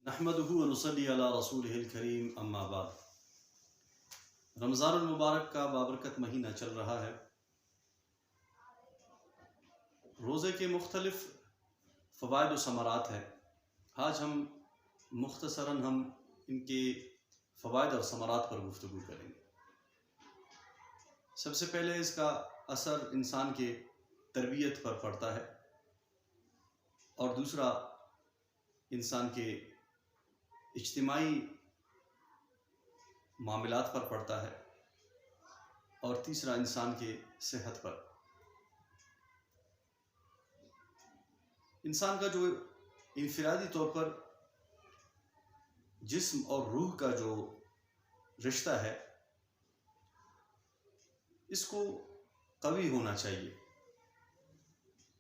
نحمدہ ونصلی علی رسولہ الکریم اما بعد۔ رمضان المبارک کا بابرکت مہینہ چل رہا ہے۔ روزے کے مختلف فوائد و ثمرات ہیں۔ آج ہم مختصراً ان کے فوائد اور ثمرات پر گفتگو کریں گے۔ سب سے پہلے اس کا اثر انسان کے تربیت پر پڑتا ہے، اور دوسرا انسان کے اجتماعی معاملات پر پڑتا ہے، اور تیسرا انسان کے صحت پر۔ انسان کا جو انفرادی طور پر جسم اور روح کا جو رشتہ ہے، اس کو قوی ہونا چاہیے۔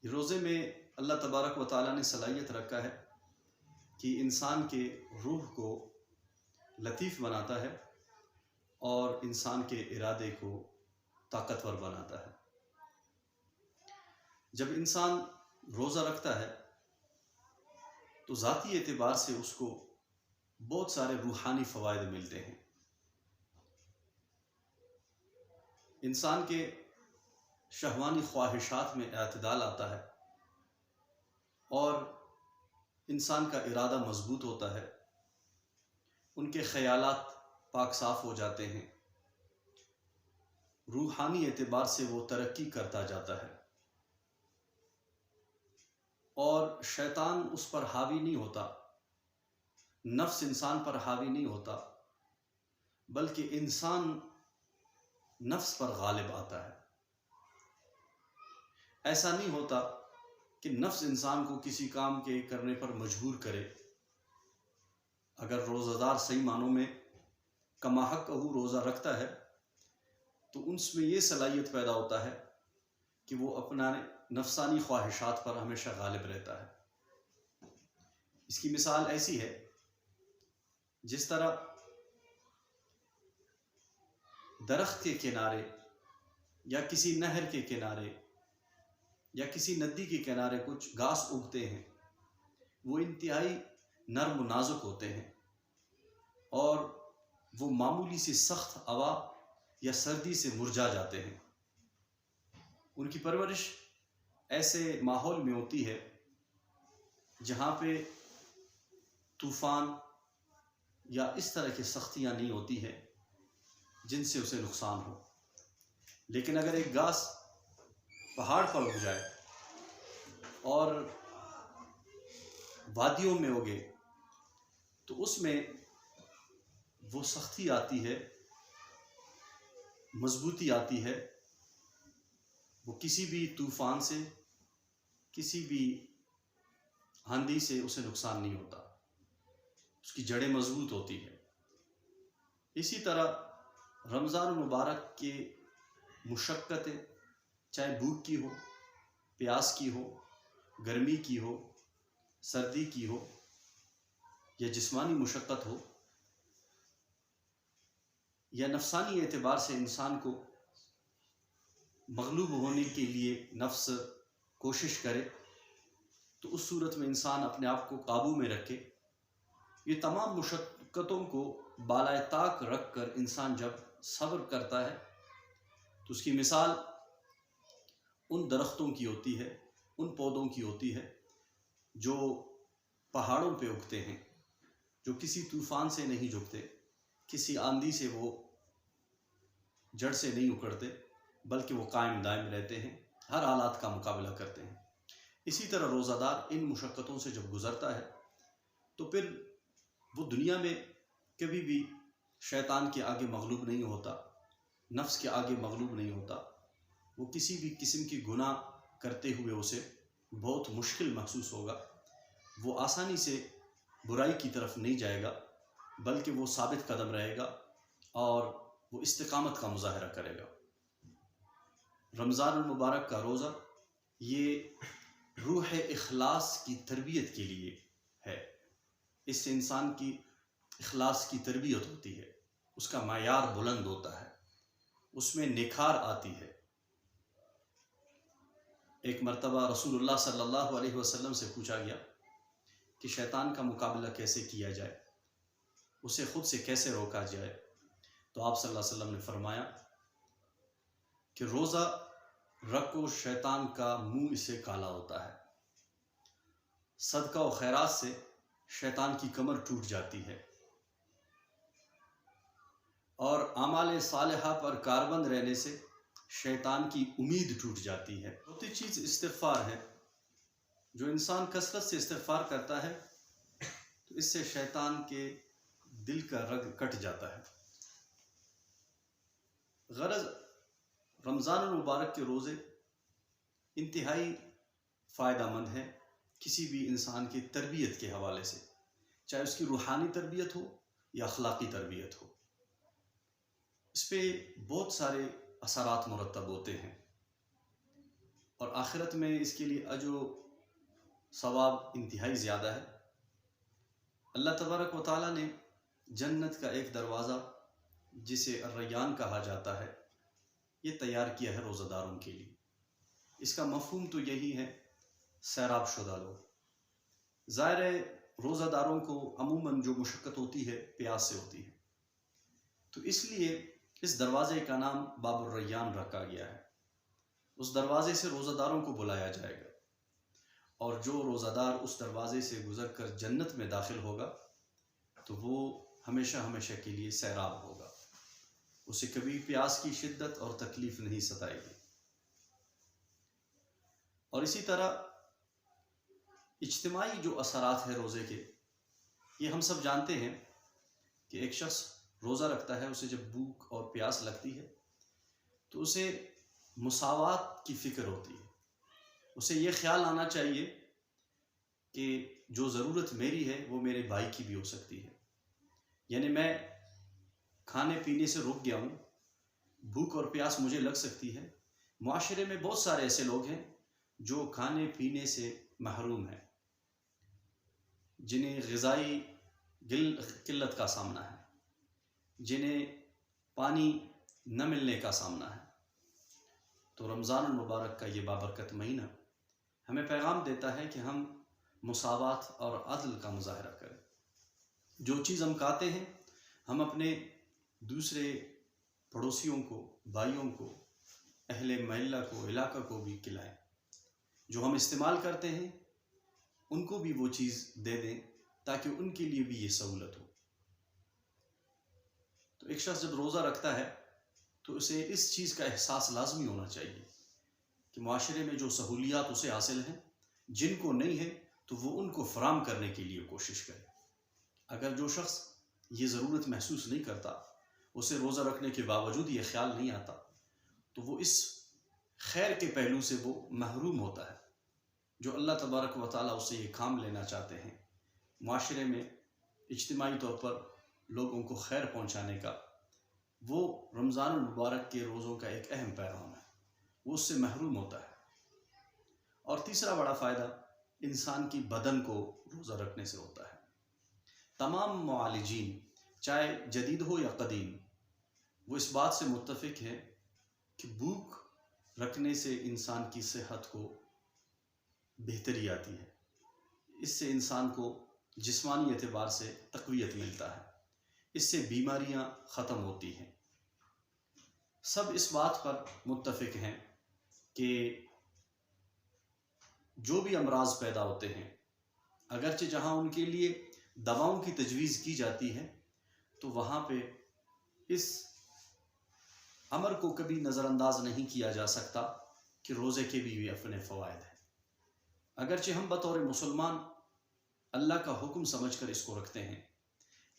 روزے میں اللہ تبارک و تعالیٰ نے صلاحیت رکھا ہے کہ انسان کے روح کو لطیف بناتا ہے اور انسان کے ارادے کو طاقتور بناتا ہے۔ جب انسان روزہ رکھتا ہے تو ذاتی اعتبار سے اس کو بہت سارے روحانی فوائد ملتے ہیں۔ انسان کے شہوانی خواہشات میں اعتدال آتا ہے، اور انسان کا ارادہ مضبوط ہوتا ہے، ان کے خیالات پاک صاف ہو جاتے ہیں، روحانی اعتبار سے وہ ترقی کرتا جاتا ہے، اور شیطان اس پر حاوی نہیں ہوتا، نفس انسان پر حاوی نہیں ہوتا، بلکہ انسان نفس پر غالب آتا ہے۔ ایسا نہیں ہوتا کہ نفس انسان کو کسی کام کے کرنے پر مجبور کرے۔ اگر روزہ دار صحیح معنوں میں کما حق روزہ رکھتا ہے تو اس میں یہ صلاحیت پیدا ہوتا ہے کہ وہ اپنا نفسانی خواہشات پر ہمیشہ غالب رہتا ہے۔ اس کی مثال ایسی ہے جس طرح درخت کے کنارے یا کسی نہر کے کنارے یا کسی ندی کے کنارے کچھ گھاس اگتے ہیں، وہ انتہائی نرم و نازک ہوتے ہیں، اور وہ معمولی سی سخت ہوا یا سردی سے مرجھا جاتے ہیں۔ ان کی پرورش ایسے ماحول میں ہوتی ہے جہاں پہ طوفان یا اس طرح کی سختیاں نہیں ہوتی ہیں جن سے اسے نقصان ہو۔ لیکن اگر ایک گھاس پہاڑ پر اگ جائے اور وادیوں میں اگے تو اس میں وہ سختی آتی ہے، مضبوطی آتی ہے، وہ کسی بھی طوفان سے، کسی بھی آندھی سے اسے نقصان نہیں ہوتا، اس کی جڑیں مضبوط ہوتی ہے۔ اسی طرح رمضان المبارک کے مشقتیں، چاہے بھوک کی ہو، پیاس کی ہو، گرمی کی ہو، سردی کی ہو، یا جسمانی مشقت ہو، یا نفسانی اعتبار سے انسان کو مغلوب ہونے کے لیے نفس کوشش کرے، تو اس صورت میں انسان اپنے آپ کو قابو میں رکھے۔ یہ تمام مشقتوں کو بالائے طاق رکھ کر انسان جب صبر کرتا ہے تو اس کی مثال ان درختوں کی ہوتی ہے، ان پودوں کی ہوتی ہے جو پہاڑوں پہ اگتے ہیں، جو کسی طوفان سے نہیں جھکتے، کسی آندھی سے وہ جڑ سے نہیں اکھڑتے، بلکہ وہ قائم دائم رہتے ہیں، ہر حالات کا مقابلہ کرتے ہیں۔ اسی طرح روزہ دار ان مشقتوں سے جب گزرتا ہے تو پھر وہ دنیا میں کبھی بھی شیطان کے آگے مغلوب نہیں ہوتا، نفس کے آگے مغلوب نہیں ہوتا۔ وہ کسی بھی قسم کی گناہ کرتے ہوئے اسے بہت مشکل محسوس ہوگا، وہ آسانی سے برائی کی طرف نہیں جائے گا، بلکہ وہ ثابت قدم رہے گا اور وہ استقامت کا مظاہرہ کرے گا۔ رمضان المبارک کا روزہ یہ روح اخلاص کی تربیت کے لیے ہے۔ اس سے انسان کی اخلاص کی تربیت ہوتی ہے، اس کا معیار بلند ہوتا ہے، اس میں نکھار آتی ہے۔ ایک مرتبہ رسول اللہ صلی اللہ علیہ وسلم سے پوچھا گیا کہ شیطان کا مقابلہ کیسے کیا جائے، اسے خود سے کیسے روکا جائے، تو آپ صلی اللہ علیہ وسلم نے فرمایا کہ روزہ رکھو، شیطان کا منہ اسے کالا ہوتا ہے، صدقہ و خیرات سے شیطان کی کمر ٹوٹ جاتی ہے، اور اعمال صالحہ پر کاربند رہنے سے شیطان کی امید ٹوٹ جاتی ہے۔ چوتھی چیز استغفار ہے۔ جو انسان کثرت سے استغفار کرتا ہے تو اس سے شیطان کے دل کا رگ کٹ جاتا ہے۔ غرض رمضان المبارک کے روزے انتہائی فائدہ مند ہیں کسی بھی انسان کی تربیت کے حوالے سے، چاہے اس کی روحانی تربیت ہو یا اخلاقی تربیت ہو۔ اس پہ بہت سارے اثرات مرتب ہوتے ہیں، اور آخرت میں اس کے لیے اجر و ثواب انتہائی زیادہ ہے۔ اللہ تبارک و تعالیٰ نے جنت کا ایک دروازہ جسے الریان کہا جاتا ہے، یہ تیار کیا ہے روزہ داروں کے لیے۔ اس کا مفہوم تو یہی ہے، سیراب شدہ لوگ۔ ظاہر ہے روزہ داروں کو عموماً جو مشقت ہوتی ہے پیاس سے ہوتی ہے، تو اس لیے اس دروازے کا نام باب الریان رکھا گیا ہے۔ اس دروازے سے روزہ داروں کو بلایا جائے گا، اور جو روزہ دار اس دروازے سے گزر کر جنت میں داخل ہوگا تو وہ ہمیشہ ہمیشہ کے لیے سیراب ہوگا، اسے کبھی پیاس کی شدت اور تکلیف نہیں ستائے گی۔ اور اسی طرح اجتماعی جو اثرات ہیں روزے کے، یہ ہم سب جانتے ہیں کہ ایک شخص روزہ رکھتا ہے، اسے جب بھوک اور پیاس لگتی ہے تو اسے مساوات کی فکر ہوتی ہے، اسے یہ خیال آنا چاہیے کہ جو ضرورت میری ہے وہ میرے بھائی کی بھی ہو سکتی ہے۔ یعنی میں کھانے پینے سے رک گیا ہوں، بھوک اور پیاس مجھے لگ سکتی ہے۔ معاشرے میں بہت سارے ایسے لوگ ہیں جو کھانے پینے سے محروم ہیں، جنہیں غذائی قلت کا سامنا ہے، جنہیں پانی نہ ملنے کا سامنا ہے۔ تو رمضان المبارک کا یہ بابرکت مہینہ ہمیں پیغام دیتا ہے کہ ہم مساوات اور عدل کا مظاہرہ کریں۔ جو چیز ہم کھاتے ہیں ہم اپنے دوسرے پڑوسیوں کو، بھائیوں کو، اہل محلہ کو، علاقہ کو بھی کھلائیں۔ جو ہم استعمال کرتے ہیں ان کو بھی وہ چیز دے دیں تاکہ ان کے لیے بھی یہ سہولت ہو۔ تو ایک شخص جب روزہ رکھتا ہے تو اسے اس چیز کا احساس لازمی ہونا چاہیے کہ معاشرے میں جو سہولیات اسے حاصل ہیں، جن کو نہیں ہے تو وہ ان کو فراہم کرنے کے لیے کوشش کرے۔ اگر جو شخص یہ ضرورت محسوس نہیں کرتا، اسے روزہ رکھنے کے باوجود یہ خیال نہیں آتا، تو وہ اس خیر کے پہلو سے وہ محروم ہوتا ہے جو اللہ تبارک و تعالیٰ اسے یہ کام لینا چاہتے ہیں۔ معاشرے میں اجتماعی طور پر لوگوں کو خیر پہنچانے کا، وہ رمضان المبارک کے روزوں کا ایک اہم پیغام ہے، وہ اس سے محروم ہوتا ہے۔ اور تیسرا بڑا فائدہ انسان کی بدن کو روزہ رکھنے سے ہوتا ہے۔ تمام معالجین، چاہے جدید ہو یا قدیم، وہ اس بات سے متفق ہیں کہ بھوک رکھنے سے انسان کی صحت کو بہتری آتی ہے، اس سے انسان کو جسمانی اعتبار سے تقویت ملتا ہے، اس سے بیماریاں ختم ہوتی ہیں۔ سب اس بات پر متفق ہیں کہ جو بھی امراض پیدا ہوتے ہیں، اگرچہ جہاں ان کے لیے دواؤں کی تجویز کی جاتی ہے تو وہاں پہ اس امر کو کبھی نظر انداز نہیں کیا جا سکتا کہ روزے کے بھی اپنے فوائد ہیں۔ اگرچہ ہم بطور مسلمان اللہ کا حکم سمجھ کر اس کو رکھتے ہیں،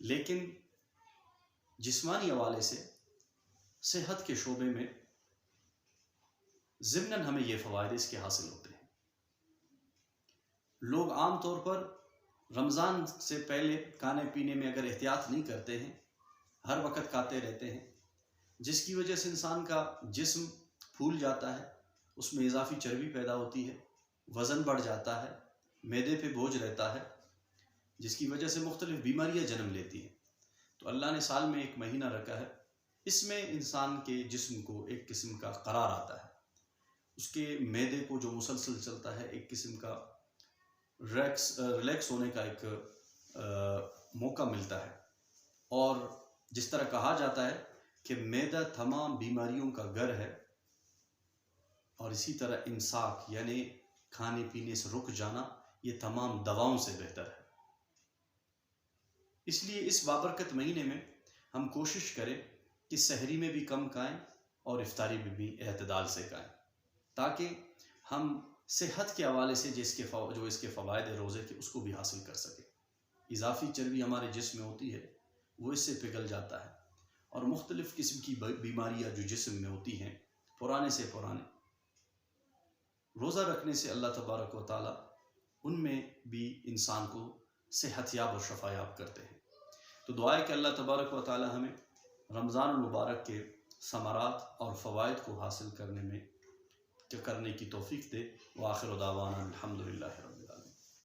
لیکن جسمانی حوالے سے صحت کے شعبے میں ضمناً ہمیں یہ فوائد اس کے حاصل ہوتے ہیں۔ لوگ عام طور پر رمضان سے پہلے کھانے پینے میں اگر احتیاط نہیں کرتے ہیں، ہر وقت کھاتے رہتے ہیں، جس کی وجہ سے انسان کا جسم پھول جاتا ہے، اس میں اضافی چربی پیدا ہوتی ہے، وزن بڑھ جاتا ہے، معدے پہ بوجھ رہتا ہے، جس کی وجہ سے مختلف بیماریاں جنم لیتی ہیں۔ تو اللہ نے سال میں ایک مہینہ رکھا ہے، اس میں انسان کے جسم کو ایک قسم کا قرار آتا ہے، اس کے معدے کو جو مسلسل چلتا ہے ایک قسم کا ریلیکس ہونے کا ایک موقع ملتا ہے. اور جس طرح کہا جاتا ہے کہ معدہ تمام بیماریوں کا گھر ہے، اور اسی طرح امساک یعنی کھانے پینے سے رک جانا یہ تمام دواؤں سے بہتر ہے. اس لیے اس بابرکت مہینے میں ہم کوشش کریں کہ سحری میں بھی کم کھائیں اور افطاری میں بھی اعتدال سے کھائیں، تاکہ ہم صحت کے حوالے سے جو اس کے فوائد ہے روزے کے اس کو بھی حاصل کر سکیں. اضافی چربی ہمارے جسم میں ہوتی ہے وہ اس سے پگھل جاتا ہے، اور مختلف قسم کی بیماریاں جو جسم میں ہوتی ہیں پرانے سے پرانے، روزہ رکھنے سے اللہ تبارک و تعالیٰ ان میں بھی انسان کو صحت یاب اور شفا یاب کرتے ہیں. تو دعا ہے کہ اللہ تبارک و تعالیٰ ہمیں رمضان المبارک کے ثمرات اور فوائد کو حاصل کرنے کی توفیق دے. وآخر دعوانا الحمدللہ.